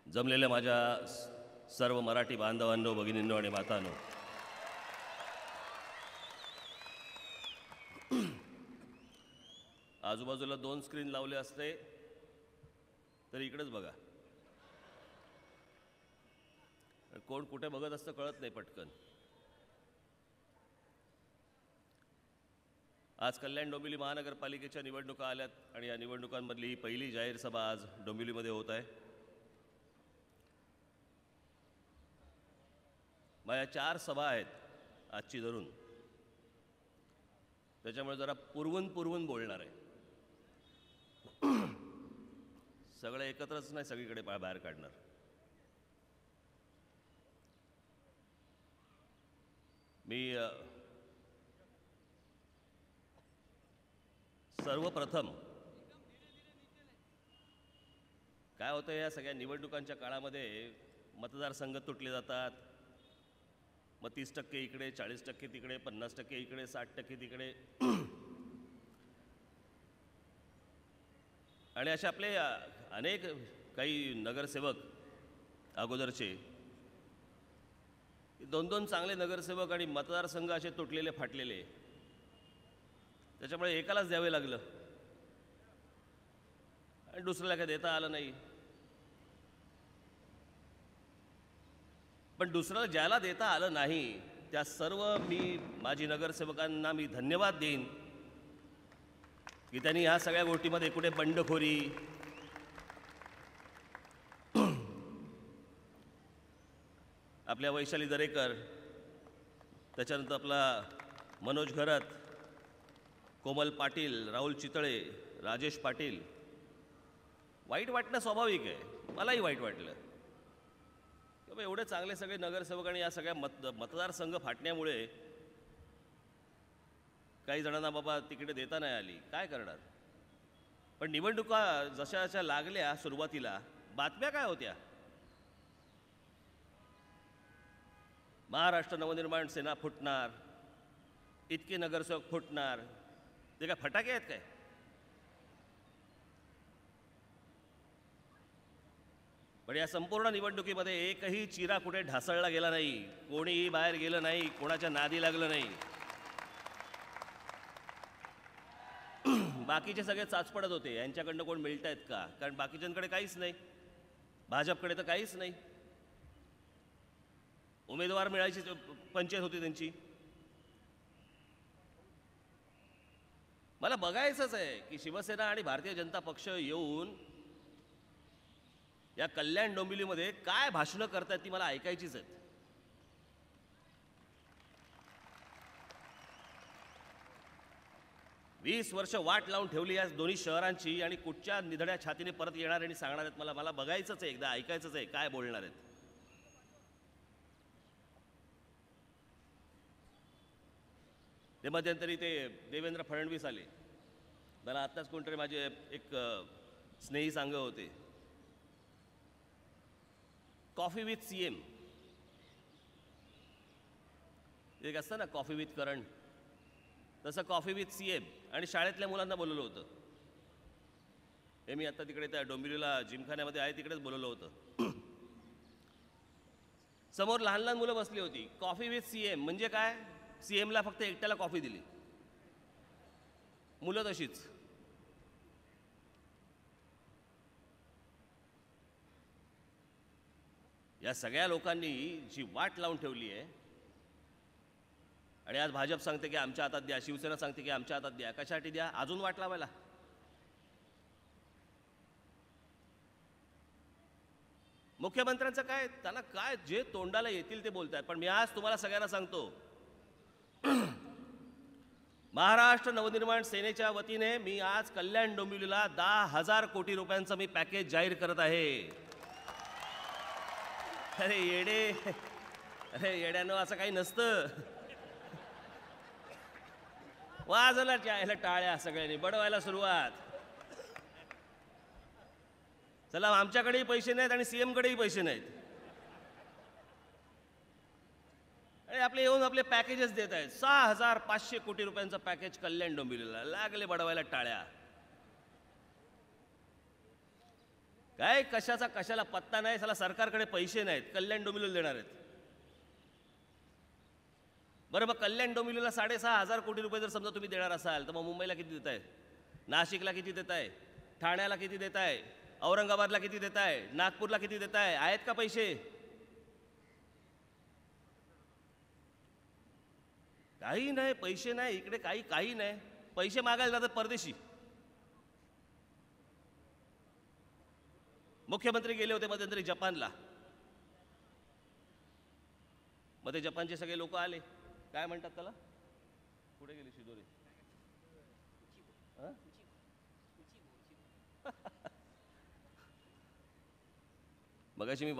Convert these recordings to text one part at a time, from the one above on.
जमलेल्या माझ्या सर्व मराठी बांधवांनो, भगिनींनो आणि मातांनो, आजूबाजूला 2 स्क्रीन लावले असते तर इकडेच बघा. कोण कुठे बघत असतं कळत नाही पटकन. आज कल्याण डोंबिवली महानगरपालिकेच्या निवडणुका आल्यात आणि या निवडणुकांमधली ही पहिली जाहीर सभा आज डोंबिवलीमध्ये होत आहे. माझ्या 4 सभा आहेत आजची धरून, त्याच्यामुळे जरा पुरवून बोलणार आहे. सगळं एकत्रच नाही सगळीकडे बाहेर काढणार. मी सर्वप्रथम काय होतं, या सगळ्या निवडणुकांच्या काळामध्ये मतदारसंघ तुटले जातात. मग 30% इकडे, 40% तिकडे, 50% इकडे, 60% तिकडे. आणि असे आपले अनेक काही नगरसेवक अगोदरचे 2-2 चांगले नगरसेवक आणि मतदारसंघ असे तुटलेले फाटलेले, त्याच्यामुळे एकालाच द्यावे लागलं आणि दुसऱ्याला काय देता आलं नाही. पण दुसऱ्याला ज्याला देता आलं नाही त्या सर्व माझी नगरसेवकांना मी धन्यवाद देईन की त्यांनी ह्या सगळ्या गोष्टीमध्ये कुठे बंडखोरी, आपल्या वैशाली दरेकर, त्याच्यानंतर आपला मनोज घरत, कोमल पाटील, राहुल चितळे, राजेश पाटील, वाईट वाटणं स्वाभाविक आहे. मलाही वाईट वाटलं की एवढे चांगले सगळे नगरसेवक आणि या सगळ्या मतदारसंघ फाटण्यामुळे काही जणांना बाबा तिकडे देता नाही आली, काय करणार. पण निवडणुका जशा लागल्या सुरुवातीला बातम्या काय होत्या, महाराष्ट्र नवनिर्माण सेना फुटणार, इतके नगरसेवक फुटणार. ते काय फटाके आहेत काय? पण या संपूर्ण निवडणुकीमध्ये एकही चिरा कुठे ढासळला गेला नाही, कोणीही बाहेर गेलं नाही, कोणाच्या नादी लागलं नाही. बाकीचे सगळे चाचपडत होते यांच्याकडनं कोण मिळतायत का, कारण बाकीच्यांकडे काहीच नाही, भाजपकडे तर काहीच नाही. उमेदवार मिळायची पंचायत होती त्यांची. मला बघायचंच आहे की शिवसेना आणि भारतीय जनता पक्ष येऊन या कल्याण डोंबिवलीमध्ये काय भाषणं करतात ती मला ऐकायचीच आहेत. वीस वर्ष वाट लावून ठेवली या दोन्ही शहरांची आणि कुठच्या निधड्या छातीने परत येणार आणि सांगणार आहेत मला बघायचंच आहे, एकदा ऐकायचंच आहे काय बोलणार आहेत. ते मध्यंतरी ते देवेंद्र फडणवीस आले, मला आत्ताच कोणतरी माझे एक स्नेही सांग होते, कॉफी विथ सीएम एक असतं ना, कॉफी विथ करण, तसं कॉफी विथ सीएम. आणि शाळेतल्या मुलांना बोलवलं होतं. हे मी आता तिकडे त्या डोंबिवलीला जिमखान्यामध्ये आहे तिकडेच बोलवलं होतं. समोर लहान लहान मुलं बसली होती. कॉफी विथ सीएम म्हणजे काय, सीएमला फक्त एकट्याला कॉफी दिली, मुलं तशीच. या सगळ्या लोकांनी जी वाट लावून ठेवली आहे आणि आज भाजप सांगते की आमच्या हातात द्या, शिवसेना सांगते की आमच्या हातात द्या. कशासाठी द्या, अजून वाट लावायला. मुख्यमंत्र्यांचं काय, त्यांना काय जे तोंडाला येतील ते बोलतात. पण मी आज तुम्हाला सगळ्यांना सांगतो, महाराष्ट्र नवनिर्माण सेनेच्या वतीने मी आज कल्याण डोंबिवलीला 10,000 कोटी रुपयांचं मी पॅकेज जाहीर करत आहे. अरे येड्यानं असं काही नसतं. वाजला यायला टाळ्या सगळ्यांनी, बडवायला सुरुवात. चला, आमच्याकडेही पैसे नाहीत आणि सीएम कडेही पैसे नाहीत आणि आपले येऊन आपले पॅकेजेस देत आहेत. 6,500 कोटी रुपयांचं पॅकेज कल्याण डोंबिवलीला, लागले बडवायला टाळ्या. काय कशाचा कशाला पत्ता नाही. साला सरकारकडे पैसे नाहीत, कल्याण डोंबिवलीला देणार आहेत. बरं, मग कल्याण डोंबिवलीला 6,500 कोटी रुपये जर समजा तुम्ही देणार असाल, तर मग मुंबईला किती देताय, नाशिकला किती देताय, ठाण्याला किती देताय, औरंगाबादला किती देताय, नागपूरला किती देताय? आहेत का पैसे? काही नाही, पैसे नाही इकडे, काही नाही. पैसे मागायला जातात परदेशी. मुख्यमंत्री गेले होते मध्यंतरी जपानला. मग ते जपानचे सगळे लोक आले, काय म्हणतात त्याला, पुढे गेली शिदोरी, मगाशी मी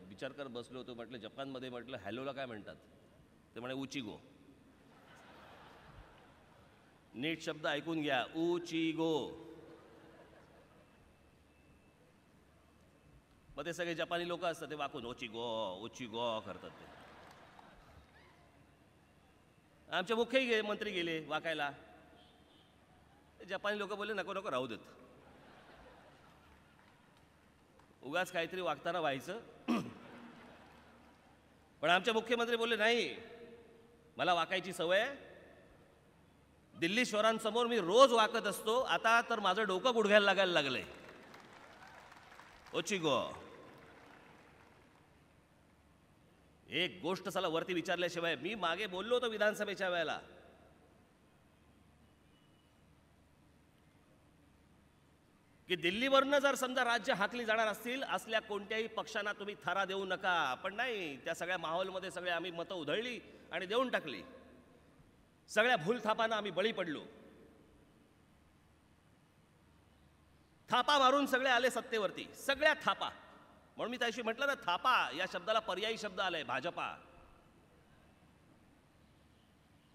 विचार करत बसलो होतो, म्हटलं जपानमध्ये, म्हटलं हॅलोला काय म्हणतात, ते म्हणे उचिगो. नीट शब्द ऐकून घ्या, उचिगो. मग ते सगळे जपानी लोक असतात, ते वाकून ओचिगो ओचिगो करतात. ते आमचे मुख्य मंत्री गेले वाकायला, जपानी लोक बोलले नको नको राहू देत, उगाच काहीतरी वागताना व्हायचं. पण आमचे मुख्यमंत्री बोलले नाही, मला वाकायची सवय आहे, दिल्ली शहरांसमोर मी रोज वाकत असतो, आता तर माझं डोकं गुडघ्याला लागायला लागलंय. ओचिगो. एक गोष्ट साला वरती विचारल्याशिवाय, मी मागे बोललो होतो विधानसभेच्या वेळेला, की दिल्लीवरनं जर समजा राज्य हाकली जाणार असल्या कोणत्याही पक्षांना तुम्ही थारा देऊ नका. पण नाही, त्या सगळ्या माहोलमध्ये सगळे आम्ही मतं उधळली आणि देऊन टाकली. सगळ्या भूलथापांना आम्ही बळी पडलो. थापा मारून सगळे आले सत्तेवरती, सगळ्या थापा. म्हणून मी त्याशी म्हटलं ना, थापा या शब्दाला पर्यायी शब्द आलाय, भाजपा.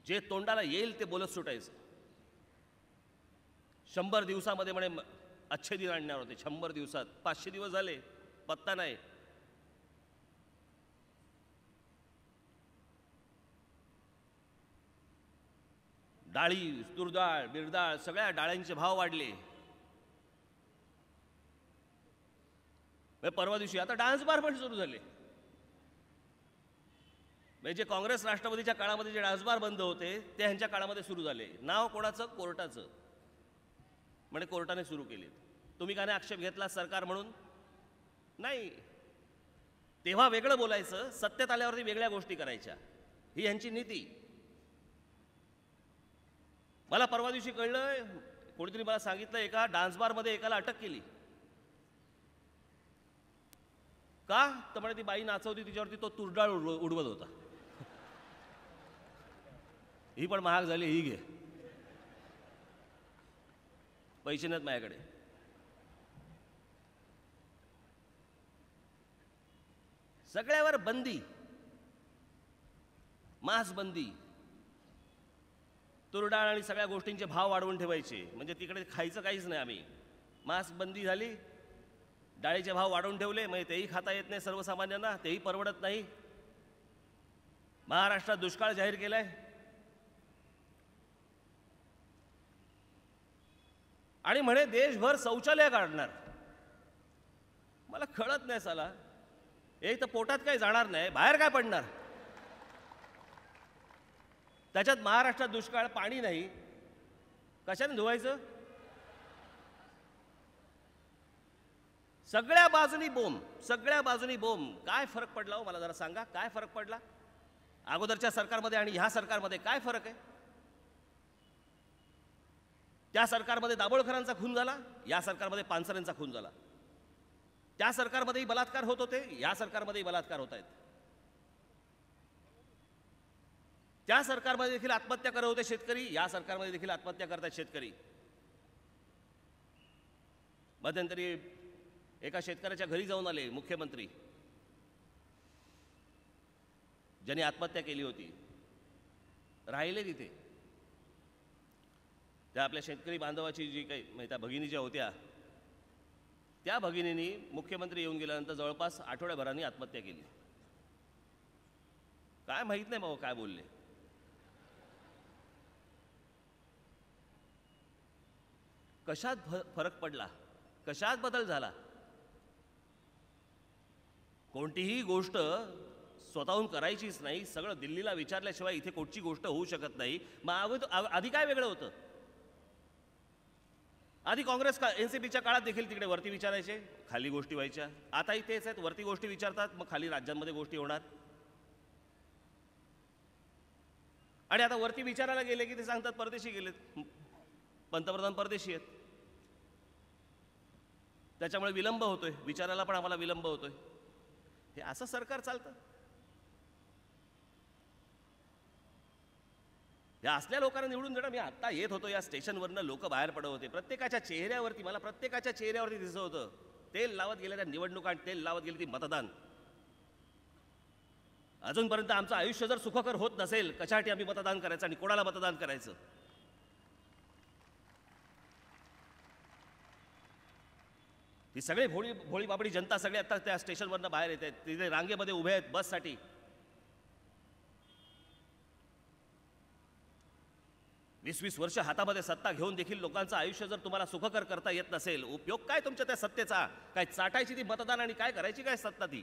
जे तोंडाला येईल ते बोलत सुटायचं. 100 दिवसामध्ये म्हणे अच्छे दिन आणणार होते, 100 दिवसात 500 दिवस झाले, पत्ता नाही. डाळी, तुरडाळ, बिरडाळ, सगळ्या डाळ्यांचे भाव वाढले. परवा दिवशी आता डान्स बार पण सुरू झाले. म्हणजे जे काँग्रेस राष्ट्रवादीच्या काळामध्ये जे डान्स बार बंद होते, ते ह्यांच्या काळामध्ये सुरू झाले. नाव कोणाचं? कोर्टाचं. म्हणजे कोर्टाने सुरू केले. तुम्ही का नाही आक्षेप घेतला सरकार म्हणून? नाही. तेव्हा वेगळं बोलायचं, सत्तेत आल्यावरती वेगळ्या गोष्टी करायच्या, ही यांची नीती. मला परवा दिवशी कळलं, कोणीतरी मला सांगितलं, एका डान्स बारमध्ये एकाला अटक केली. का? तर म्हणे ती बाई नाचवती, तिच्यावरती तो तुरडाळ उडवत होता. ही पण महाग झाली, ही घे, पैसे नाहीत माझ्याकडे. सगळ्यावर बंदी, मांस बंदी, तुरडाळ आणि सगळ्या गोष्टींचे भाव वाढवून ठेवायचे. म्हणजे तिकडे खायचं काहीच नाही. आम्ही मांस बंदी झाली, डाळीचे भाव वाढवून ठेवले, म्हणजे तेही खाता येत नाही सर्वसामान्यांना, तेही परवडत नाही. महाराष्ट्रात दुष्काळ जाहीर केलाय. आणि म्हणे देशभर शौचालय काढणार. मला कळत नाही साला, एक तर पोटात काही जाणार नाही, बाहेर काय पडणार? त्याच्यात महाराष्ट्रात दुष्काळ, पाणी नाही, कशाने धुवायचं? सगळ्या बाजूनी बोंब, सगळ्या बाजूनी बोंब. काय फरक पडला हो, मला जरा सांगा, काय फरक पडला अगोदरच्या सरकारमध्ये आणि ह्या सरकारमध्ये? काय फरक आहे? त्या सरकारमध्ये दाभोळकरांचा खून झाला, या सरकारमध्ये पानसरेंचा खून झाला. त्या सरकारमध्येही बलात्कार होत होते, या सरकारमध्येही बलात्कार होत आहेत. त्या सरकारमध्ये देखील आत्महत्या करत होते शेतकरी, या सरकारमध्ये देखील आत्महत्या करतात शेतकरी. मध्यंतरी एका शेतकऱ्याच्या घरी जाऊन आले मुख्यमंत्री, ज्यांनी आत्महत्या केली होती, राहिले तिथे. त्या आपल्या शेतकरी बांधवाची जी काही त्या भगिनी ज्या होत्या, त्या भगिनींनी मुख्यमंत्री येऊन गेल्यानंतर जवळपास आठवड्याभराने आत्महत्या केली. काय माहित नाही बाबा काय बोलले. कशात फरक पडला? कशात बदल झाला? कोणतीही गोष्ट स्वतःहून करायचीच नाही, सगळं दिल्लीला विचारल्याशिवाय इथे कोणची गोष्ट होऊ शकत नाही. मग आधी काय वेगळं होतं? आधी काँग्रेस एनसीपीच्या काळात देखील तिकडे वरती विचारायचे, खाली गोष्टी व्हायच्या. आताही तेच आहेत, वरती गोष्टी विचारतात, मग खाली राज्यांमध्ये गोष्टी होणार. आणि आता वरती विचारायला गेले की ते सांगतात परदेशी गेलेत, पंतप्रधान परदेशी आहेत, त्याच्यामुळे विलंब होतोय, विचारायला पण आम्हाला विलंब होतोय. हे असं सरकार चालतं? या असल्या लोकांना निवडून देणं. मी आत्ता येत होतो या स्टेशनवरनं, लोक बाहेर पडत होते, प्रत्येकाच्या चेहऱ्यावरती, मला प्रत्येकाच्या चेहऱ्यावरती दिसत होतं तेल लावत गेले त्या निवडणुका आणि तेल लावत गेली ती मतदान. अजूनपर्यंत आमचं आयुष्य जर सुखकर होत नसेल, कशासाठी आम्ही मतदान करायचं आणि कोणाला मतदान करायचं? ती सगळे भोळी बाबडी जनता सगळे आता त्या स्टेशनवरनं बाहेर येत आहेत, तिथे रांगेमध्ये उभे आहेत बससाठी. 20-20 वर्ष हातामध्ये सत्ता घेऊन देखील लोकांचं आयुष्य जर तुम्हाला सुखकर करता येत नसेल, उपयोग काय तुमच्या त्या सत्तेचा? काय चाटायची ती मतदान आणि काय करायची काय सत्ता ती?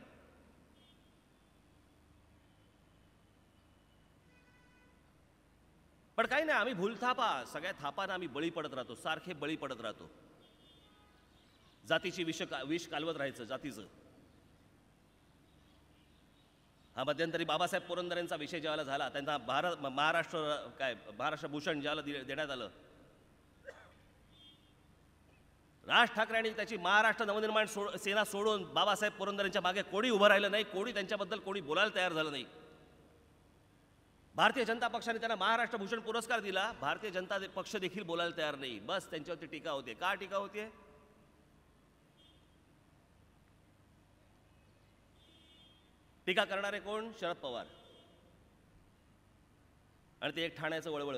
पण काही नाही, आम्ही भूलथापा, सगळ्या थापांना आम्ही बळी पडत राहतो, सारखे बळी पडत राहतो. जातीची विष कालवत राहायचं, जातीचं. हा मध्यंतरी बाबासाहेब पुरंदरेंचा विषय ज्यावेळेला झाला, त्यांना महाराष्ट्र भूषण ज्यावेळेला देण्यात आलं, राज ठाकरे आणि त्याची महाराष्ट्र नवनिर्माण सेना सोडून बाबासाहेब पुरंदरेंच्या मागे कोणी उभं राहिलं नाही, कोणी त्यांच्याबद्दल कोणी बोलायला तयार झालं नाही. भारतीय जनता पक्षाने त्यांना महाराष्ट्र भूषण पुरस्कार दिला, भारतीय जनता पक्ष देखील बोलायला तयार नाही. बस त्यांच्यावरती टीका होते. का टीका होते? टीका करणारे कोण? शरद पवार आणि ते एक ठाण्याचं वळवळ.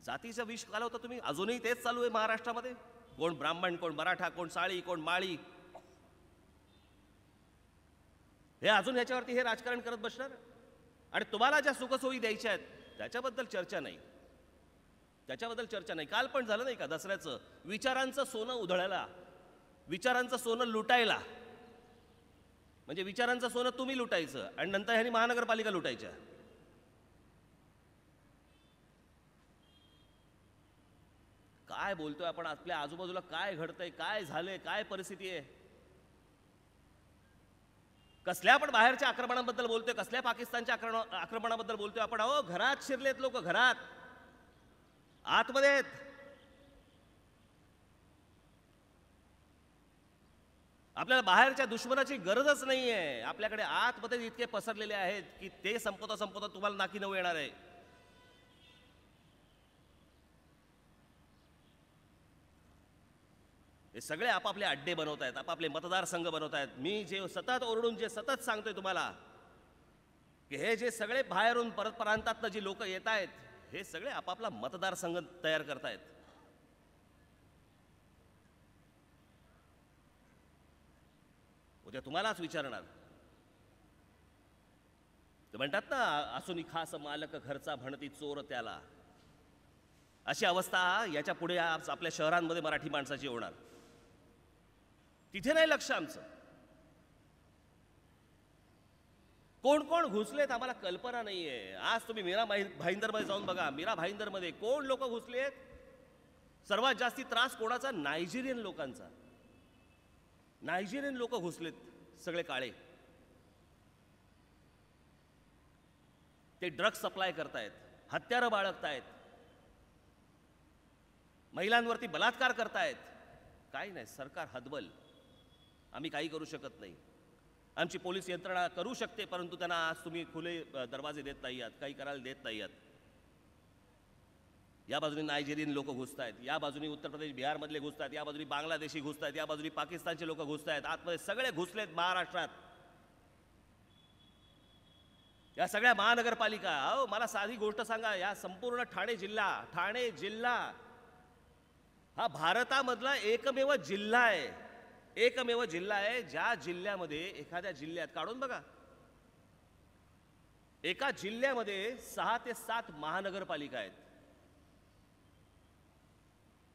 जातीचं विष कालवता तुम्ही, अजूनही तेच चालू आहे महाराष्ट्रामध्ये. कोण ब्राह्मण, कोण मराठा, कोण साळी, कोण माळी, हे अजून ह्याच्यावरती हे राजकारण करत बसणार. आणि तुम्हाला ज्या सुखसोयी द्यायच्या आहेत त्याच्याबद्दल चर्चा नाही, त्याच्याबद्दल चर्चा नाही. काल पण झालं नाही का दसऱ्याचं, विचारांचं सोनं उधळायला, विचारांचं सोनं लुटायला. म्हणजे विचारांचं सोनं तुम्ही लुटायचं आणि नंतर ह्यांनी महानगरपालिका लुटायच्या. काय बोलतोय आपण? आपल्या आजूबाजूला काय घडतंय, काय झालंय, काय परिस्थिती आहे? कसल्या आपण बाहेरच्या आक्रमणाबद्दल बोलतोय, कसल्या पाकिस्तानच्या आक्रमणाबद्दल बोलतोय आपण? अहो, घरात शिरलेत लोक, घरात, आतमध्ये आहेत. आपल्याला बाहेरच्या दुश्मनाची गरजच नाहीये, आपल्याकडे आतमध्ये इतके पसरलेले आहेत की ते संपवता संपवता तुम्हाला नाकी नऊ येणार आहे. हे सगळे आपापले अड्डे बनवत आहेत, आपापले मतदारसंघ बनवत आहेत. मी जे सतत ओरडून जे सतत सांगतोय तुम्हाला की हे जे सगळे बाहेरून परत प्रांतातनं जी लोक येत आहेत, हे सगळे आपापला मतदारसंघ तयार करतायत. उद्या तुम्हालाच विचारणार. ते म्हणतात ना, असूनी खास मालक घरचा म्हणती चोर त्याला. अशी अवस्था याच्या पुढे आपल्या शहरांमध्ये मराठी माणसाची होणार. तिथे नाही लक्ष आमचं. कोण कोण घुसलेत आम्हाला कल्पना नाहीये. आज तुम्ही मीरा भाईंदरमध्ये जाऊन बघा, मीरा भाईंदरमध्ये कोण लोक घुसलेत? सर्वात जास्ती त्रास कोणाचा? नायजेरियन लोकांचा. नायजेरियन लोक घुसलेत, सगळे काळे. ते ड्रग्ज सप्लाय करतायत, हत्यारं बाळगतायत, महिलांवरती बलात्कार करतायत. काही नाही, सरकार हतबल. आम्ही काही करू शकत नाही. आमची पोलीस यंत्रणा करू शकते, परंतु त्यांना आज तुम्ही खुले दरवाजे देत नाही आहात, काही करायला देत नाही आहात. या बाजूने नायजेरियन लोक घुसत आहेत, या बाजूने उत्तर प्रदेश बिहारमधले घुसत आहेत, या बाजूने बांगलादेशी घुसत आहेत, या बाजूने पाकिस्तानचे लोक घुसत आहेत. आतमध्ये सगळे घुसलेत महाराष्ट्रात. या सगळ्या महानगरपालिका. अहो, मला साधी गोष्ट सांगा, या संपूर्ण ठाणे जिल्हा हा भारतामधला एकमेव जिल्हा आहे, एकमेव जिल्हा आहे ज्या जिल्ह्यामध्ये, एखाद्या जिल्ह्यात काढून बघा, एका जिल्ह्यामध्ये 6 ते 7 महानगरपालिका आहेत.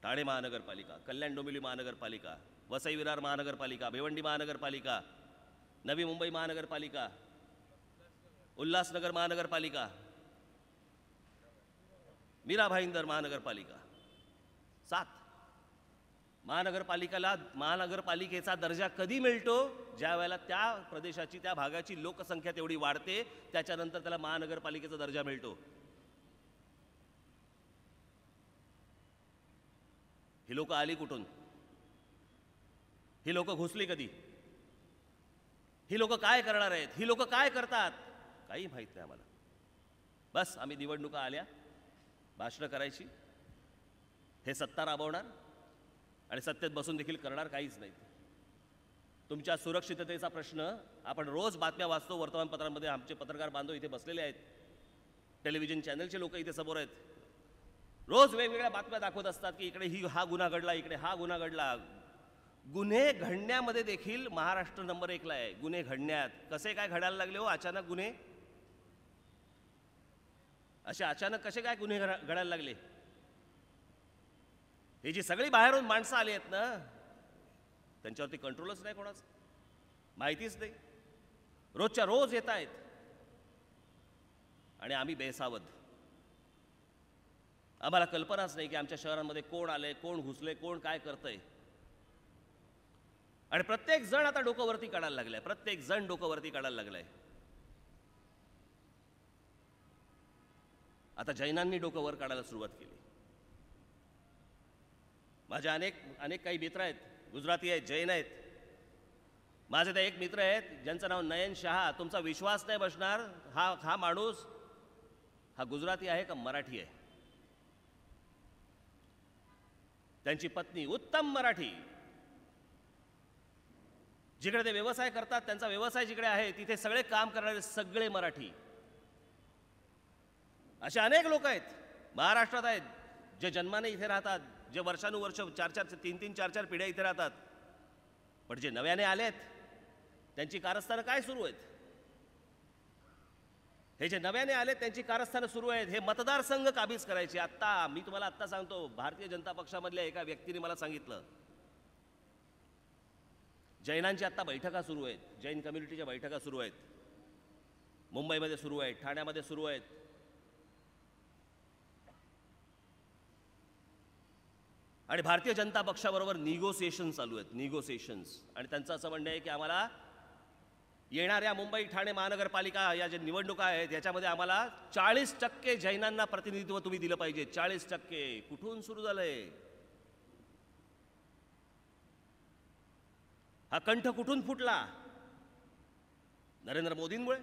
ठाणे महानगरपालिका, कल्याण डोंबिवली महानगरपालिका, वसई विरार महानगरपालिका, भिवंडी महानगरपालिका, नवी मुंबई महानगरपालिका, उल्हासनगर महानगरपालिका, मीरा भाईंदर महानगरपालिका, 7. महानगरपालिकेचा दर्जा कधी मिळतो? ज्या वेळेला त्या प्रदेशाची, त्या भागाची लोकसंख्या तेवढी वाढते, त्याच्यानंतर त्याला महानगरपालिकेचा दर्जा मिळतो. ही लोक आली कुठून? ही लोक घुसली कधी? ही लोक काय करणार आहेत? ही लोक काय करतात? काही माहित नाही आम्हाला. बस आम्ही निवडणुका आल्या, भाषणं करायची, हे सत्ता राबवणार आणि सत्तेत बसून देखील करणार काहीच नाही. तुमच्या सुरक्षिततेचा प्रश्न आपण रोज बातम्या वाचतो, वर्तमानपत्रांमध्ये आमचे पत्रकार बांधव इथे बसलेले आहेत, टेलिव्हिजन चॅनलचे लोक इथे समोर आहेत, रोज वेगवेगळ्या बातम्या दाखवत असतात की इकडे हा गुन्हा घडला, इकडे हा गुन्हा घडला. गुन्हे घडण्यामध्ये देखील महाराष्ट्र नंबर 1 ला आहे. गुन्हे घडण्यात कसे काय घडायला लागले हो अचानक गुन्हे? असे अचानक कसे काय गुन्हे घडायला लागले? हे जी सगळी बाहेरून माणसं आली आहेत ना, त्यांच्यावरती कंट्रोलच नाही कोणाचं, माहितीच नाही, रोजच्या रोज येत आहेत आणि आम्ही बेसावध. आम्हाला कल्पनाच नाही की आमच्या शहरांमध्ये कोण आलंय, कोण घुसले, कोण काय करतंय. आणि प्रत्येक जण आता डोकं वरती काढायला लागलाय, प्रत्येक जण डोकं वरती काढायला लागलाय. आता जैनांनी डोकं वर काढायला सुरुवात केली. माझे अनेक काही मित्र आहेत, गुजराती आहेत, जैन आहेत. माझे ते एक मित्र आहेत ज्यांचं नाव नयन शहा. तुमचा विश्वास नाही बसणार, हा माणूस हा गुजराती आहे का मराठी आहे? त्यांची पत्नी उत्तम मराठी. जिकडे ते व्यवसाय करतात, त्यांचा व्यवसाय जिकडे आहे तिथे सगळे काम करणारे सगळे मराठी. असे अनेक लोक आहेत महाराष्ट्रात, आहेत जे जन्माने इथे राहतात, जे वर्षानुवर्ष 3-4 पिढ्या इथे राहतात. पण जे नव्याने आलेत त्यांची कारस्थानं काय सुरू आहेत? हे जे नव्याने आलेत त्यांची कारस्थानं सुरू आहेत. हे मतदारसंघ काबीज करायचे. आत्ता मी तुम्हाला आत्ता सांगतो, भारतीय जनता पक्षामधल्या एका व्यक्तीने मला सांगितलं, जैनांची आत्ता बैठका सुरू आहेत, जैन कम्युनिटीच्या बैठका सुरू आहेत, मुंबईमध्ये सुरू आहेत, ठाण्यामध्ये सुरू आहेत. आणि भारतीय जनता पक्षाबरोबर निगोसिएशन चालू आहेत, निगोसिएशन्स. आणि त्यांचं असं म्हणणं आहे की आम्हाला येणाऱ्या मुंबई ठाणे महानगरपालिका या ज्या निवडणुका आहेत याच्यामध्ये आम्हाला 40% जैनांना प्रतिनिधित्व तुम्ही दिलं पाहिजे. 40%. कुठून सुरू झालंय हा कंठ? कुठून फुटला? नरेंद्र मोदींमुळे,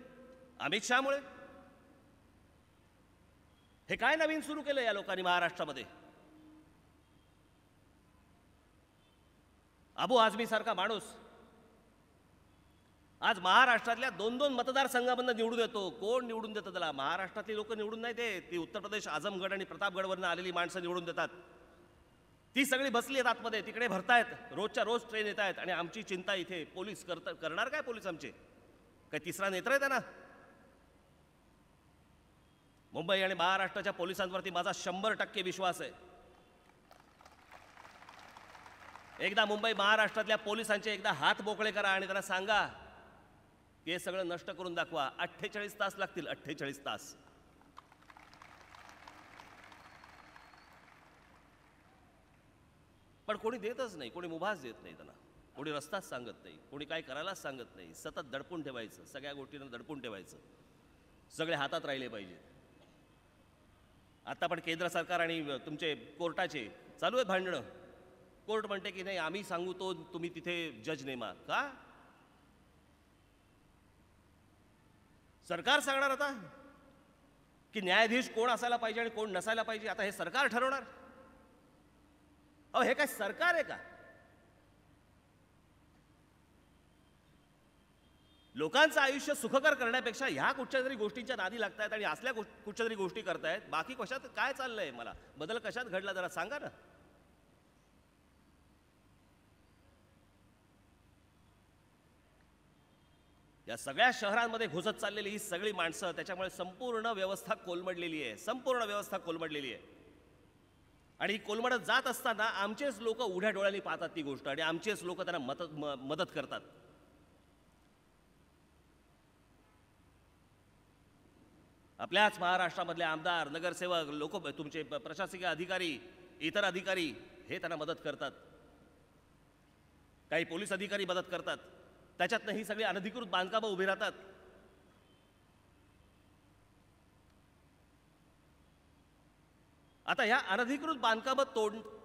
अमित शहामुळे? हे काय नवीन सुरू केलं या लोकांनी महाराष्ट्रामध्ये? अबू आझमी सारखा माणूस आज महाराष्ट्रातल्या 2-2 मतदारसंघामधून निवडून येतो. कोण निवडून देतं त्याला? महाराष्ट्रातली लोक निवडून नाही देत, ती उत्तर प्रदेश आझमगड आणि प्रतापगडवरनं आलेली माणसं निवडून देतात. ती सगळी बसली आहेत आतमध्ये, तिकडे भरतायत, रोजच्या रोज ट्रेन येत आहेत. आणि आमची चिंता इथे पोलीस करणार काय? पोलीस आमचे काय तिसरा नेत्र आहे त्यांना? मुंबई आणि महाराष्ट्राच्या पोलिसांवरती माझा 100% विश्वास आहे. एकदा मुंबई महाराष्ट्रातल्या पोलिसांचे एकदा हात मोकळे करा आणि त्यांना सांगा की हे सगळं नष्ट करून दाखवा. 48 तास लागतील, 48 तास. पण कोणी देतच नाही, कोणी मुभास देत नाही त्यांना, कोणी रस्ताच सांगत नाही, कोणी काय करायलाच सांगत नाही. सतत दडपून ठेवायचं, सगळ्या गोष्टींना दडपून ठेवायचं, सगळे हातात राहिले पाहिजे. आता पण केंद्र सरकार आणि तुमचे कोर्टाचे चालू आहेत भांडणं. कोर्ट म्हणते की नाही आम्ही सांगू तो तुम्ही तिथे जज नेमा. का? सरकार सांगणार आता की न्यायाधीश कोण असायला पाहिजे आणि कोण नसायला पाहिजे? आता हे सरकार ठरवणार? अहो हे काय सरकार आहे का? लोकांचं आयुष्य सुखकर करण्यापेक्षा ह्या कुठच्या तरी गोष्टींच्या नादी लागतायत आणि असल्या कुठच्या तरी गोष्टी करतायत. बाकी कशात काय चाललंय? मला बदल कशात घडला जरा सांगा ना. या सगळ्या शहरांमध्ये घुसत चाललेली ही सगळी माणसं, त्याच्यामुळे संपूर्ण व्यवस्था कोलमडलेली आहे, संपूर्ण व्यवस्था कोलमडलेली आहे. आणि कोलमडत जात असताना आमचेच लोक उघड्या डोळ्यांनी पाहतात ती गोष्ट आणि आमचेच लोक त्यांना मदत करतात. आपल्याच महाराष्ट्रामधले आमदार, नगरसेवक, लोक, तुमचे प्रशासकीय अधिकारी, इतर अधिकारी हे त्यांना मदत करतात. काही पोलीस अधिकारी मदत करतात. त्याच्यातनं ही सगळी अनधिकृत बांधकामं उभी राहतात. आता ह्या अनधिकृत बांधकामं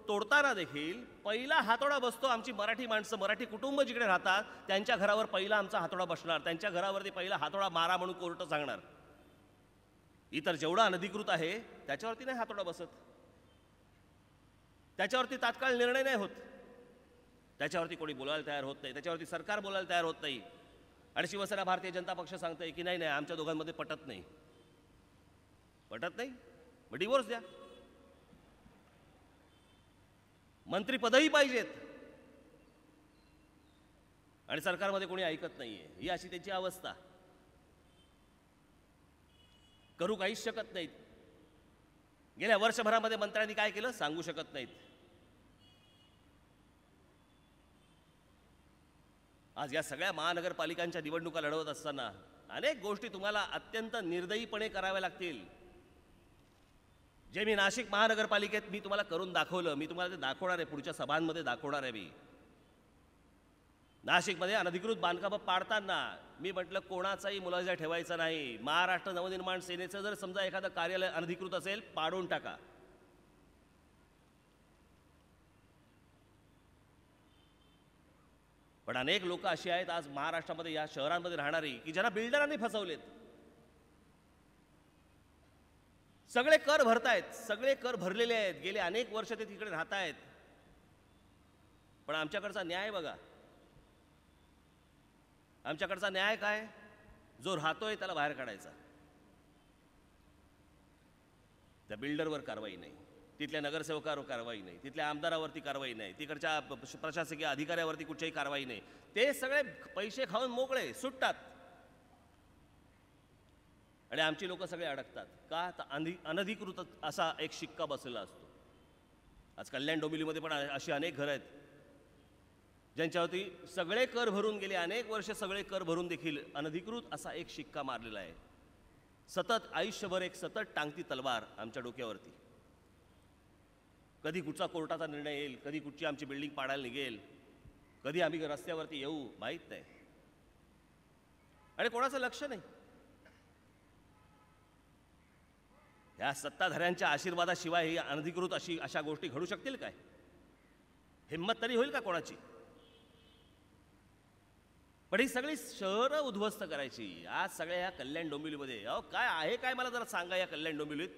तोडताना देखील पहिला हातोडा बसतो आमची मराठी माणसं, मराठी कुटुंब जिकडे राहतात त्यांच्या घरावर पहिला आमचा हातोडा बसणार. त्यांच्या घरावरती पहिला हातोडा मारा म्हणून कोर्ट सांगणार. इतर जेवढा अनधिकृत आहे त्याच्यावरती नाही हातोडा बसत, त्याच्यावरती तात्काळ निर्णय नाही होत, त्याच्यावरती कोणी बोलायला तयार होत नाही, त्याच्यावरती सरकार बोलायला तयार होत नाही. आणि शिवसेना भारतीय जनता पक्ष सांगतंय की नाही नाही आमच्या दोघांमध्ये पटत नाही. मग डिवोर्स द्या. मंत्रीपदही पाहिजेत आणि सरकारमध्ये कोणी ऐकत नाहीये. ही अशी त्यांची अवस्था. करू काहीच शकत नाहीत. गेल्या वर्षभरामध्ये मंत्र्यांनी काय केलं सांगू शकत नाहीत. आज या सगळ्या महानगरपालिकांच्या निवडणुका लढवत असताना अनेक गोष्टी तुम्हाला अत्यंत निर्दयीपणे कराव्या लागतील. जे मी नाशिक महानगरपालिकेत मी तुम्हाला करून दाखवलं, मी तुम्हाला ते दाखवणार आहे, पुढच्या सभांमध्ये दाखवणार आहे. मी नाशिकमध्ये अनधिकृत बांधकामं पाडताना मी म्हटलं कोणाचाही मुलाजा ठेवायचा नाही. महाराष्ट्र नवनिर्माण सेनेचं जर समजा एखादं कार्यालय अनधिकृत असेल पाडून टाका. पण अनेक लोक अशी आहेत आज महाराष्ट्रामध्ये, या शहरांमध्ये राहणारी, की ज्यांना बिल्डरांनी फसवलेत. सगळे कर भरतायत, सगळे कर भरलेले आहेत, गेले अनेक वर्ष ते तिकडे राहत आहेत. पण आमच्याकडचा न्याय बघा. आमच्याकडचा न्याय काय? जो राहतोय त्याला बाहेर काढायचा. त्या बिल्डरवर कारवाई नाही, तिथल्या नगरसेवकावर कारवाई नाही, तिथल्या आमदारावरती कारवाई नाही, तिकडच्या प्रशासकीय अधिकाऱ्यावरती कुठच्याही कारवाई नाही. ते सगळे पैसे खाऊन मोकळे सुटतात आणि आमची लोक सगळे अडकतात. का? तर अनधिकृत असा एक शिक्का बसलेला असतो. आज कल्याण डोंबिवलीमध्ये पण अशी अनेक घरं आहेत ज्यांच्यावरती सगळे कर भरून गेले अनेक वर्ष, सगळे कर भरून देखील अनधिकृत असा एक शिक्का मारलेला आहे. सतत आयुष्यभर एक सतत टांगती तलवार आमच्या डोक्यावरती. कधी कुठचा कोर्टाचा निर्णय येईल, कधी कुठची आमची बिल्डिंग पाडायला निघेल, कधी आम्ही रस्त्यावरती येऊ माहीत नाही. आणि कोणाचं लक्ष नाही. या सत्ताधाऱ्यांच्या आशीर्वादाशिवाय ही अनधिकृत अशा गोष्टी घडू शकतील काय? हिंमत तरी होईल का कोणाची? पण ही सगळी शहरं उद्ध्वस्त करायची आज सगळ्या ह्या कल्याण डोंबिवलीमध्ये. अहो काय आहे काय मला जरा सांगा. या कल्याण डोंबिवलीत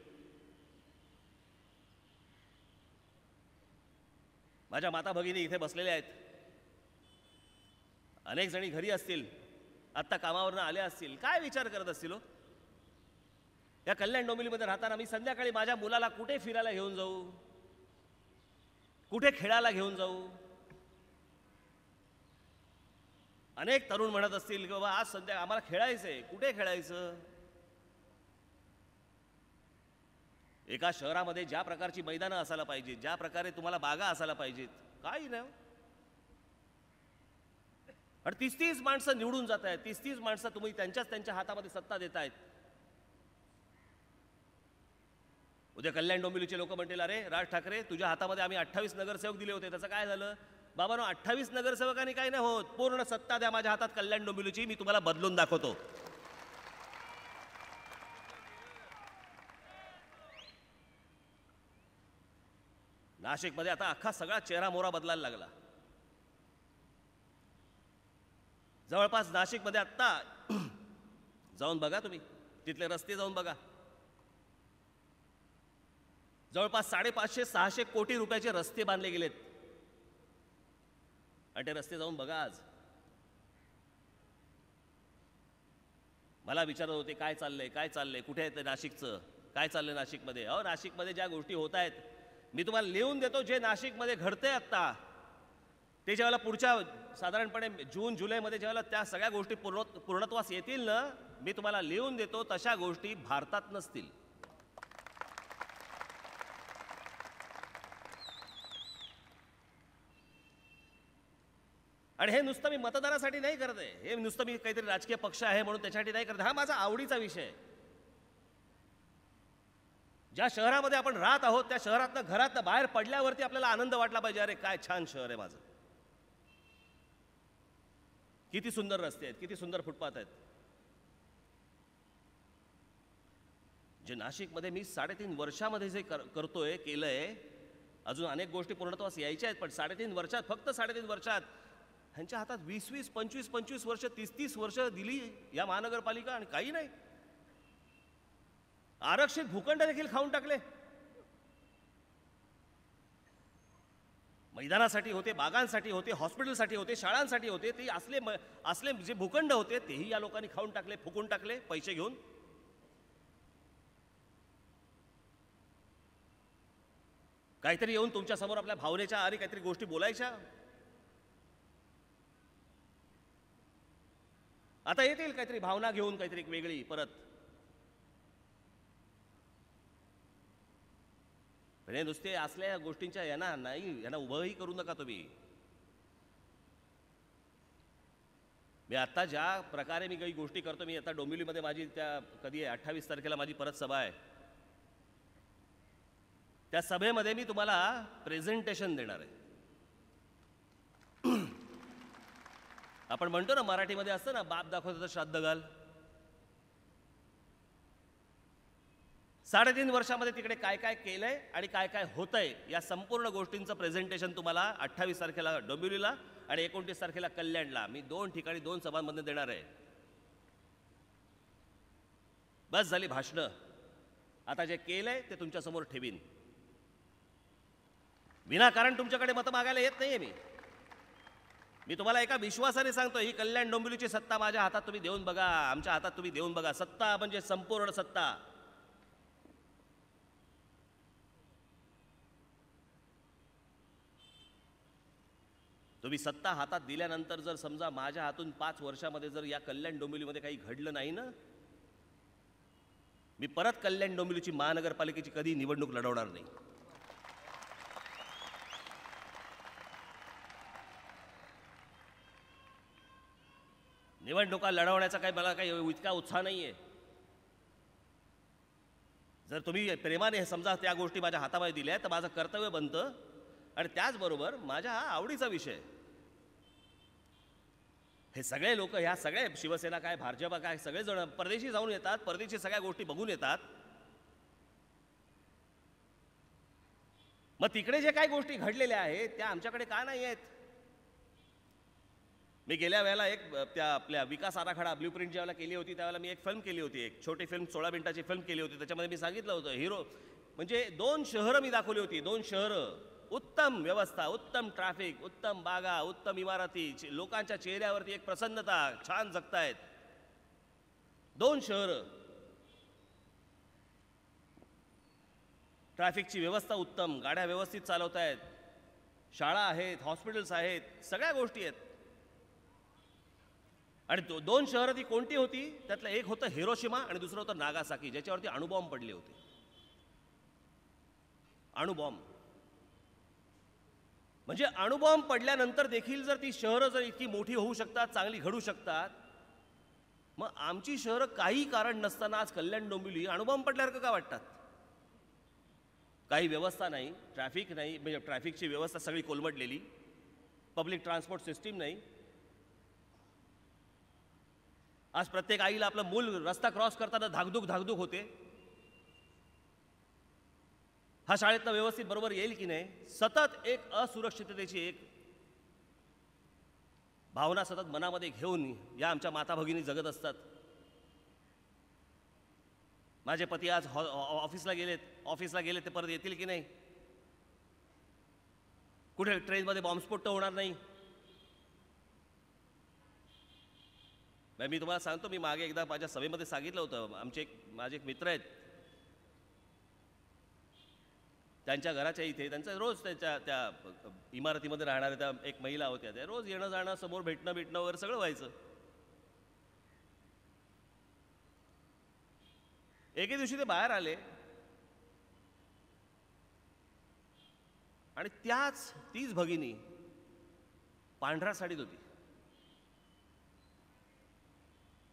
माझ्या माता भगिनी इथे बसलेल्या आहेत. अनेक जणी घरी असतील, आत्ता कामावरनं आल्या असतील, काय विचार करत असतील हो? या कल्याण डोंबिवलीमध्ये राहताना मी संध्याकाळी माझ्या मुलाला कुठे फिरायला घेऊन जाऊ, कुठे खेळायला घेऊन जाऊ? अनेक तरुण म्हणत असतील की बाबा आज संध्या आम्हाला खेळायचंय. कुठे खेळायचं? एका शहरामध्ये ज्या प्रकारची मैदानं असायला पाहिजेत, ज्या प्रकारे तुम्हाला बागा असायला पाहिजेत, काही नाही. आणि 30-30 माणसं निवडून जात आहेत, 30-30 माणसं तुम्ही त्यांच्या हातामध्ये सत्ता देत आहेत. उद्या कल्याण डोंबिवलीचे लोक म्हणतील अरे राज ठाकरे तुझ्या हातामध्ये आम्ही 28 नगरसेवक दिले होते, त्याचं काय झालं? बाबांनो 28 नगरसेवकांनी काही नाही होत. पूर्ण सत्ता द्या माझ्या हातात कल्याण डोंबिवलीची, मी तुम्हाला बदलून दाखवतो. नाशिकमध्ये आता अख्खा सगळा चेहरा मोहरा बदलायला लागला. जवळपास नाशिकमध्ये आत्ता जाऊन बघा, तुम्ही तिथले रस्ते जाऊन बघा. जवळपास 550-600 कोटी रुपयाचे रस्ते बांधले गेलेत. आणि ते रस्ते जाऊन बघा. आज मला विचारत होते काय चाललंय, कुठे आहे ते नाशिकचं, काय चाललंय नाशिकमध्ये? अहो नाशिकमध्ये ज्या गोष्टी होत आहेत मी तुम्हाला लिहून देतो. जे नाशिकमध्ये घडतंय आत्ता ते ज्यावेळेला पुढच्या साधारणपणे जून-जुलैमध्ये ज्यावेळेला त्या सगळ्या गोष्टी पूर्णत्वास येतील ना, मी तुम्हाला लिहून देतो तशा गोष्टी भारतात नसतील. आणि हे नुसतं मी मतदानासाठी नाही करत आहे, हे नुसतं मी काहीतरी राजकीय पक्ष आहे म्हणून त्याच्यासाठी नाही करत. हा माझा आवडीचा विषय आहे. ज्या शहरामध्ये आपण राहत आहोत त्या शहरातनं घरातनं बाहेर पडल्यावरती आपल्याला आनंद वाटला पाहिजे. अरे काय छान शहर आहे माझं, किती सुंदर रस्ते आहेत, किती सुंदर फुटपाथ आहेत. जे नाशिकमध्ये मी 3.5 वर्षामध्ये जे करतोय केलंय, अजून अनेक गोष्टी पूर्णत्वास यायच्या आहेत, पण 3.5 वर्षात, फक्त 3.5 वर्षात ह्यांच्या हातात 20-20, 25-25 वर्ष, 30-30 वर्ष दिली या महानगरपालिका आणि काही नाही. आरक्षित भूखंड देखील खाऊन टाकले. मैदानासाठी होते, बागांसाठी होते, हॉस्पिटलसाठी होते, शाळांसाठी होते, ते असले जे भूखंड होते तेही या लोकांनी खाऊन टाकले, फुकून टाकले पैसे घेऊन. काहीतरी येऊन तुमच्या समोर आपल्या भावनेच्या आरी काहीतरी गोष्टी बोलायच्या. आता येतील काहीतरी भावना घेऊन, काहीतरी वेगळी परत. म्हणजे नुसते असल्या गोष्टींच्या यांना उभंही करू नका तुम्ही. मी आता ज्या प्रकारे मी काही गोष्टी करतो, मी आता डोंबिवलीमध्ये माझी कधी 28 तारखेला माझी परत सभा आहे. त्या सभेमध्ये मी तुम्हाला प्रेझेंटेशन देणार आहे. आपण म्हणतो ना मराठीमध्ये असतं ना, बाप दाखवतो तर श्राद्ध घाल. 3.5 वर्षामध्ये तिकडे काय काय केलंय आणि काय काय होतंय या संपूर्ण गोष्टींचं प्रेझेंटेशन तुम्हाला 28 तारखेला डोंबिवलीला आणि 29 तारखेला कल्याणला मी 2 ठिकाणी 2 सभांमध्ये देणार आहे. बस झाली भाषणं. आता जे केलंय ते तुमच्या समोर ठेवीन. विनाकारण तुमच्याकडे मतं मागायला येत नाहीये मी तुम्हाला एका विश्वासाने सांगतो, ही कल्याण डोंबिवलीची सत्ता माझ्या हातात तुम्ही देऊन बघा, आमच्या हातात तुम्ही देऊन बघा. सत्ता म्हणजे संपूर्ण सत्ता. तुम्ही सत्ता हातात दिल्यानंतर जर समजा माझ्या हातून 5 वर्षामध्ये जर या कल्याण डोंबिवलीमध्ये काही घडलं नाही ना, मी परत कल्याण डोंबिवलीची महानगरपालिकेची कधी निवडणूक लढवणार नाही. निवडणुका लढवण्याचा मला काही इतका उत्साह नाहीये. जर तुम्ही प्रेमाने समजा त्या गोष्टी माझ्या हातामध्ये दिल्या तर माझं कर्तव्य बनतं. आणि त्याचबरोबर माझ्या हा आवडीचा विषय. हे सगळे लोक, ह्या सगळे शिवसेना काय, भाजपा काय, सगळेजण परदेशी जाऊन येतात, परदेशी सगळ्या गोष्टी बघून येतात. मग तिकडे जे काही गोष्टी घडलेल्या आहेत त्या आमच्याकडे का नाही आहेत? मी गेल्या वेळेला त्या आपल्या विकास आराखडा ब्ल्यूप्रिंट ज्यावेळेला केली होती त्यावेळेला मी एक फिल्म केली होती, एक छोटी फिल्म 16 मिनिटाची फिल्म केली होती. त्याच्यामध्ये मी सांगितलं होतं हिरो म्हणजे 2 शहरं मी दाखवली होती. 2 शहरं, उत्तम व्यवस्था, उत्तम ट्रॅफिक, उत्तम बागा, उत्तम इमारती, लोकांच्या चेहऱ्यावरती एक प्रसन्नता, छान जगतायत. 2 शहरं, ट्रॅफिकची व्यवस्था उत्तम, गाड्या व्यवस्थित चालवतायत, शाळा आहेत, हॉस्पिटल्स आहेत, सगळ्या गोष्टी आहेत. आणि 2 शहरं ती कोणती होती? त्यातलं एक होतं हिरोशिमा आणि दुसरं होतं नागासाकी, ज्याच्यावरती अणुबॉम्ब पडले होते. अणुबॉम्ब म्हणजे अणुबॉम्ब पडल्यानंतर देखील जर ती शहरं जर इतकी मोठी होऊ शकतात, चांगली घडू शकतात, मग आमची शहरं काही कारण नसताना आज कल्याण डोंबिवली अणुबॉम्ब पडल्यासारखं का वाटतात? काही व्यवस्था नाही, ट्रॅफिक नाही, म्हणजे ट्रॅफिकची व्यवस्था सगळी कोलमडलेली, पब्लिक ट्रान्सपोर्ट सिस्टीम नाही. आज प्रत्येक आईला आपलं मूल रस्ता क्रॉस करताना धाकधूक होते. हा शाळेतनं व्यवस्थित बरोबर येईल की नाही? सतत एक असुरक्षिततेची एक भावना सतत मनामध्ये घेऊन या आमच्या माता भगिनी जगत असतात. माझे पती आज ऑफिसला गेलेत, ते परत येतील की नाही? कुठे ट्रेनमध्ये बॉम्बस्फोट तर होणार नाही? मी तुम्हाला सांगतो, मी मागे एकदा माझ्या सभेमध्ये सांगितलं होतं, माझे एक मित्र आहेत, त्यांच्या घराच्या इथे त्यांचं रोज त्यांच्या त्या इमारतीमध्ये राहणाऱ्या त्या एक महिला होत्या, त्या रोज येणं जाणं, समोर भेटणं वगैरे सगळं व्हायचं. एके दिवशी ते बाहेर आले आणि तीच भगिनी पांढऱ्या साडीत होती.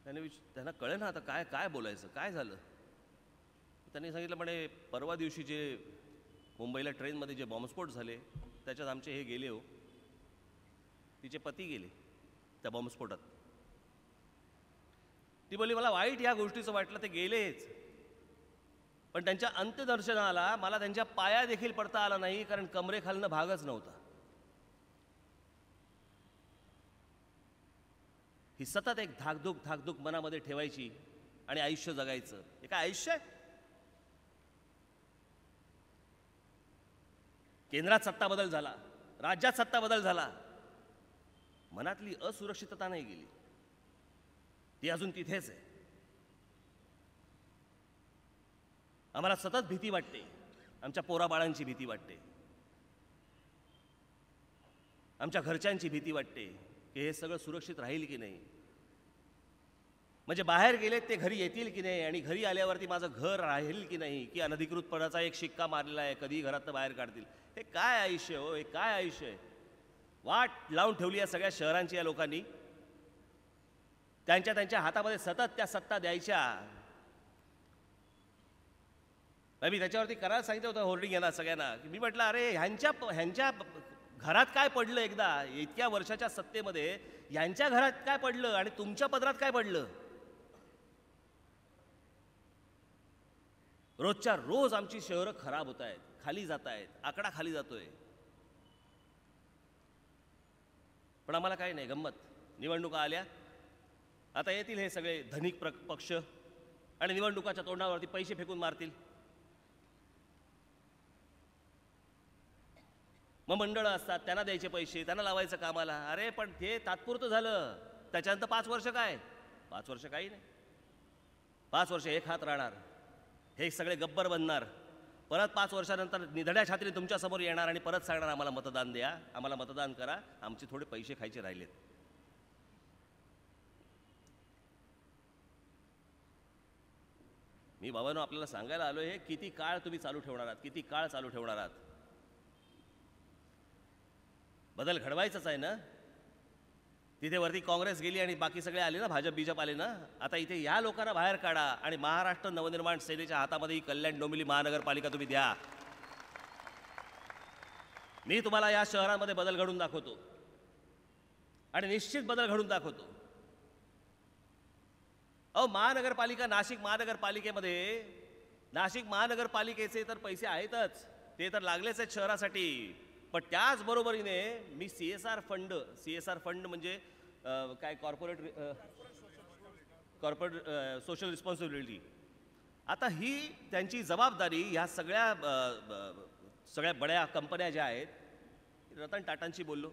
त्यांना कळे ना आता काय काय बोलायचं, काय झालं. त्यांनी सांगितलं म्हणे परवा दिवशी जे मुंबईला ट्रेनमध्ये जे बॉम्बस्फोट झाले त्याच्यात आमचे हे गेले हो, तिचे पती गेले त्या बॉम्बस्फोटात. ती बोलली मला वाईट या गोष्टीचं वाटलं, ते गेलेच, पण त्यांच्या अंत्यदर्शनाला मला त्यांच्या पाया देखील पडता आला नाही, कारण कमरेखालनं भागच नव्हता. ही सतत एक धाकधूक मनामध्ये ठेवायची आणि आयुष्य जगायचं. हे काय आयुष्य आहे? केंद्रात सत्ता बदल झाला, राज्यात सत्ता बदल झाला, मनातली असुरक्षितता नाही गेली, ती अजून तिथेच आहे. आम्हाला सतत भीती वाटते, आमच्या पोराबाळांची भीती वाटते, आमच्या घरच्यांची भीती वाटते की हे सगळं सुरक्षित राहील की नाही. म्हणजे बाहेर गेले ते घरी येतील की नाही, आणि घरी आल्यावरती माझं घर राहील की नाही, की अनधिकृतपणाचा एक शिक्का मारलेला आहे, कधी घरातनं बाहेर काढतील. हे काय आयुष्य हो, हे काय आयुष्य आहे. वाट लावून ठेवली या सगळ्या शहरांची या लोकांनी. त्यांच्या हातामध्ये सतत त्या सत्ता द्यायच्या. मी त्याच्यावरती करायला सांगितलं होतं होर्डिंग यांना सगळ्यांना, की मी म्हटलं अरे ह्यांच्या घरात काय पडलं, एकदा इतक्या वर्षाच्या सत्तेमध्ये यांच्या घरात काय पडलं आणि तुमच्या पदरात काय पडलं. रोजच्या रोज आमची शहरं खराब होत आहेत, खाली जात आहेत, आकडा खाली जातोय. पण आम्हाला काही नाही, गंमत. निवडणुका आल्या, आता येतील हे सगळे धनिक पक्ष आणि निवडणुकाच्या तोंडावरती पैसे फेकून मारतील. मग मंडळं असतात, त्यांना द्यायचे पैसे, त्यांना लावायचं कामाला. अरे पण ते तात्पुरतं झालं, त्याच्यानंतर 5 वर्ष काय, 5 वर्ष काही नाही. 5 वर्ष एक हात राहणार, हे सगळे गब्बर बनणार. परत 5 वर्षानंतर निधड्या छातीने तुमच्यासमोर येणार आणि परत सांगणार आम्हाला मतदान द्या, आम्हाला मतदान करा, आमचे थोडे पैसे खायचे राहिलेत. मी बाबांनो आपल्याला सांगायला आलो, हे किती काळ तुम्ही चालू ठेवणार आहात, किती काळ चालू ठेवणार आहात. बदल घडवायचाच आहे ना. तिथे वरती काँग्रेस गेली आणि बाकी सगळे आले ना, भाजप आले ना. आता इथे या लोकांना बाहेर काढा आणि महाराष्ट्र नवनिर्माण सेनेच्या हातामध्ये ही कल्याण डोंबिवली महानगरपालिका तुम्ही द्या. मी तुम्हाला या शहरामध्ये बदल घडून दाखवतो आणि निश्चित बदल घडून दाखवतो. महानगरपालिका, नाशिक महानगरपालिकेचे तर पैसे आहेतच, ते तर लागलेच आहेत शहरासाठी. पण त्याचबरोबरीने मी CSR फंड म्हणजे काय, कॉर्पोरेट सोशल रिस्पॉन्सिबिलिटी. आता ही त्यांची जबाबदारी. ह्या सगळ्या बड्या कंपन्या ज्या आहेत, रतन टाटांशी बोललो,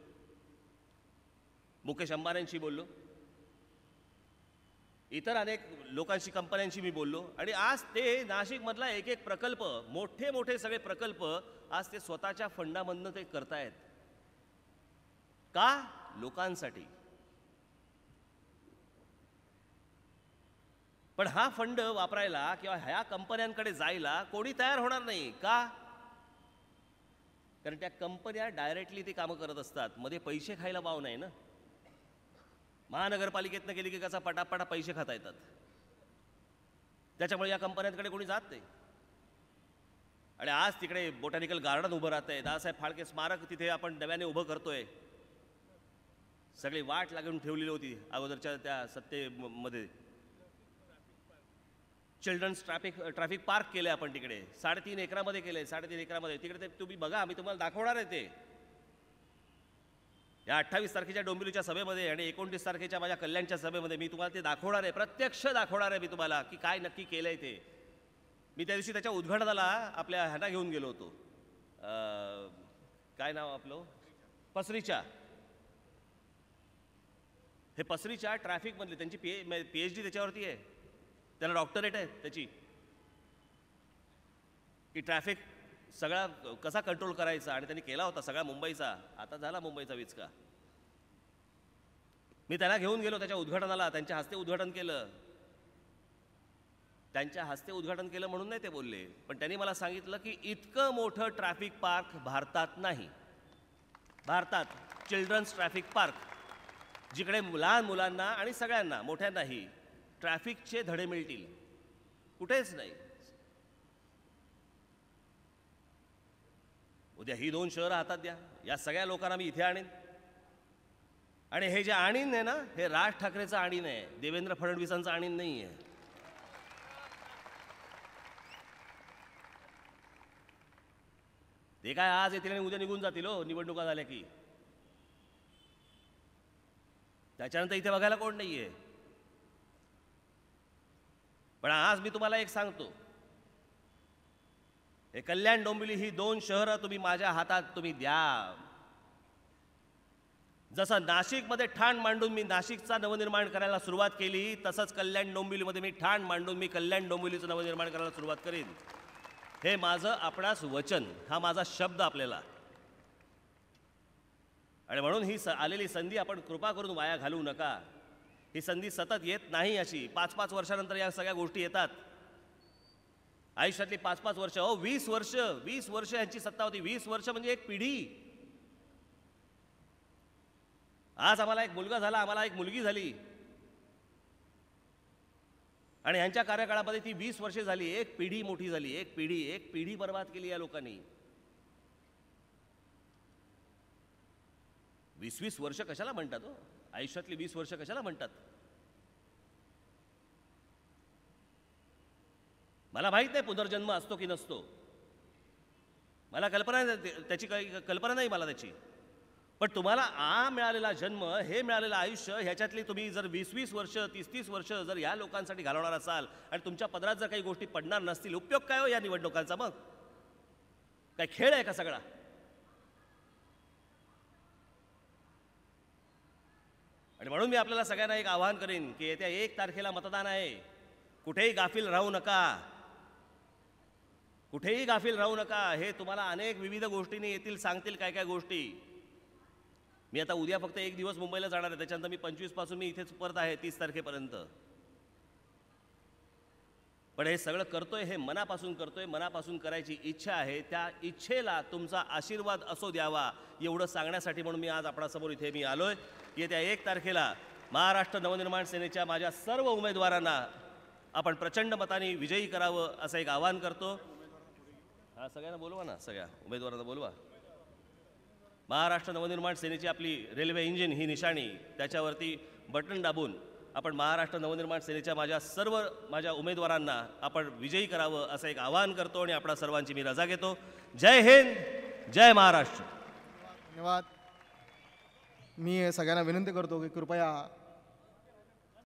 मुकेश अंबानींशी बोललो, इतर अनेक लोकांशी, कंपन्यांशी मी बोललो, आणि आज ते नाशिकमधला एक प्रकल्प, मोठे सगळे प्रकल्प आज ते स्वतःच्या फंडामधनं ते करतायत. का? लोकांसाठी. पण हा फंड वापरायला किंवा ह्या कंपन्यांकडे जायला कोणी तयार होणार नाही. का? कारण त्या कंपन्या डायरेक्टली ते कामं करत असतात, मध्ये पैसे खायला वाव नाही ना. महानगरपालिकेतनं गेली की कसा पटापटा पैसे खाता येतात, त्याच्यामुळे या कंपन्यांकडे कोणी जात नाही. आणि आज तिकडे बोटॅनिकल गार्डन उभं राहतंय, दादासाहेब फाळके स्मारक तिथे आपण नव्याने उभं करतोय. सगळी वाट लागून ठेवलेली होती अगोदरच्या त्या सत्तेमध्ये. चिल्ड्रन्स ट्रॅफिक पार्क केले आपण तिकडे, 3.5 एकरामध्ये केले, 3.5 एकरामध्ये. तिकडे ते तुम्ही बघा, मी तुम्हाला दाखवणार आहे ते. या 28 तारखेच्या डोंबिवलीच्या सभेमध्ये आणि 29 तारखेच्या माझ्या कल्याणच्या सभेमध्ये मी तुम्हाला ते दाखवणार आहे, प्रत्यक्ष दाखवणार आहे मी तुम्हाला, की काय नक्की केलंय ते. मी त्या दिवशी त्याच्या उद्घाटनाला आपल्या ह्यांना घेऊन गेलो होतो, काय नाव आपलं, पसरीच्या. हे पसरीच्या ट्रॅफिकमधले त्यांची PhD त्याच्यावरती आहे, त्याला डॉक्टरेट आहे त्याची, की ट्रॅफिक सगळा कसा कंट्रोल करायचा. आणि त्यांनी केला होता सगळा मुंबईचा. आता झाला मुंबईचा विचका. मी त्यांना घेऊन गेलो त्याच्या उद्घाटनाला, त्यांच्या हस्ते उद्घाटन केलं. त्यांच्या हस्ते उद्घाटन केलं म्हणून नाही ते बोलले, पण त्यांनी मला सांगितलं की इतकं मोठं ट्रॅफिक पार्क भारतात नाही. भारतात चिल्ड्रन्स ट्रॅफिक पार्क, जिकडे लहान मुलांना आणि सगळ्यांना, मोठ्यांनाही ट्रॅफिकचे धडे मिळतील, कुठेच नाही. उद्या ही 2 शहरं हातात द्या, या सगळ्या लोकांना मी इथे आणेन. आणि हे जे आणीन आहे ना, हे राज ठाकरेचं आणीन आहे, देवेंद्र फडणवीसांचं आणीन नाही आहे. ते काय आज येतील आणि उद्या निघून जातील हो, निवडणुका झाल्या की. त्याच्यानंतर इथे बघायला कोण नाहीये. पण आज मी तुम्हाला एक सांगतो, हे कल्याण डोंबिवली ही 2 शहरं तुम्ही माझ्या हातात तुम्ही द्या. जसं नाशिकमध्ये ठाण मांडून मी नाशिकचा नवनिर्माण करायला सुरुवात केली, तसंच कल्याण डोंबिवलीमध्ये मी ठाण मांडून मी कल्याण डोंबिवलीचं नवनिर्माण करायला सुरुवात करीन. हे माझं आपणास वचन, हा माझा शब्द आपल्याला. आणि म्हणून ही आलेली संधी आपण कृपा करून वाया घालवू नका. ही संधी सतत येत नाही, अशी 5-5 वर्षानंतर या सगळ्या गोष्टी येतात. आयुष्यातली 5-5 वर्ष, 20 वर्ष यांची सत्ता होती. 20 वर्ष म्हणजे एक पिढी. आज आम्हाला एक मुलगा झाला, आम्हाला एक मुलगी झाली, आणि यांच्या कार्यकाळामध्ये ती 20 वर्षे झाली. एक पिढी मोठी झाली, एक पिढी बर्बाद केली या लोकांनी. 20 वर्ष कशाला म्हणतात हो? आयुष्यातली 20 वर्ष कशाला म्हणतात? मला माहित नाही पुनर्जन्म असतो की नसतो, मला कल्पना त्याची, काही कल्पना नाही मला त्याची. पण तुम्हाला मिळालेला जन्म, हे मिळालेलं आयुष्य, ह्याच्यातली तुम्ही जर 20 वर्ष 30 वर्ष जर या लोकांसाठी घालवणार असाल आणि तुमच्या पदरात जर काही गोष्टी पडणार नसतील, उपयोग काय हो या निवडणुकांचा? मग काय खेळ आहे का सगळा? आणि म्हणून मी आपल्याला सगळ्यांना एक आवाहन करेन की येत्या 1 तारखेला मतदान आहे. कुठेही गाफील राहू नका, कुठेही गाफील राहू नका. हे तुम्हाला अनेक विविध गोष्टींनी येतील, सांगतील काय काय गोष्टी. मी आता उद्या फक्त 1 दिवस मुंबईला जाणार आहे, त्याच्यानंतर मी 25 पासून मी इथेच परत आहे 30 तारखेपर्यंत. पण हे सगळं करतोय, हे मनापासून करतोय, मनापासून करायची इच्छा आहे. त्या इच्छेला तुमचा आशीर्वाद असो द्यावा, एवढं सांगण्यासाठी म्हणून मी आज आपणासमोर इथे मी आलोय. येत्या 1 तारखेला महाराष्ट्र नवनिर्माण सेनेच्या माझ्या सर्व उमेदवारांना आपण प्रचंड मताने विजयी करावं असं एक आवाहन करतो. हा, सगळ्यांना बोलवा ना, सगळ्या उमेदवारांना बोलवा. महाराष्ट्र नवनिर्माण सेनेची आपली रेल्वे इंजिन ही निशाणी, त्याच्यावरती बटन दाबून आपण महाराष्ट्र नवनिर्माण सेनेच्या माझ्या उमेदवारांना आपण विजयी करावं असं एक आवाहन करतो आणि आपणा सर्वांची मी रजा घेतो. जय हिंद, जय महाराष्ट्र. धन्यवाद. मी सगळ्यांना विनंती करतो की कृपया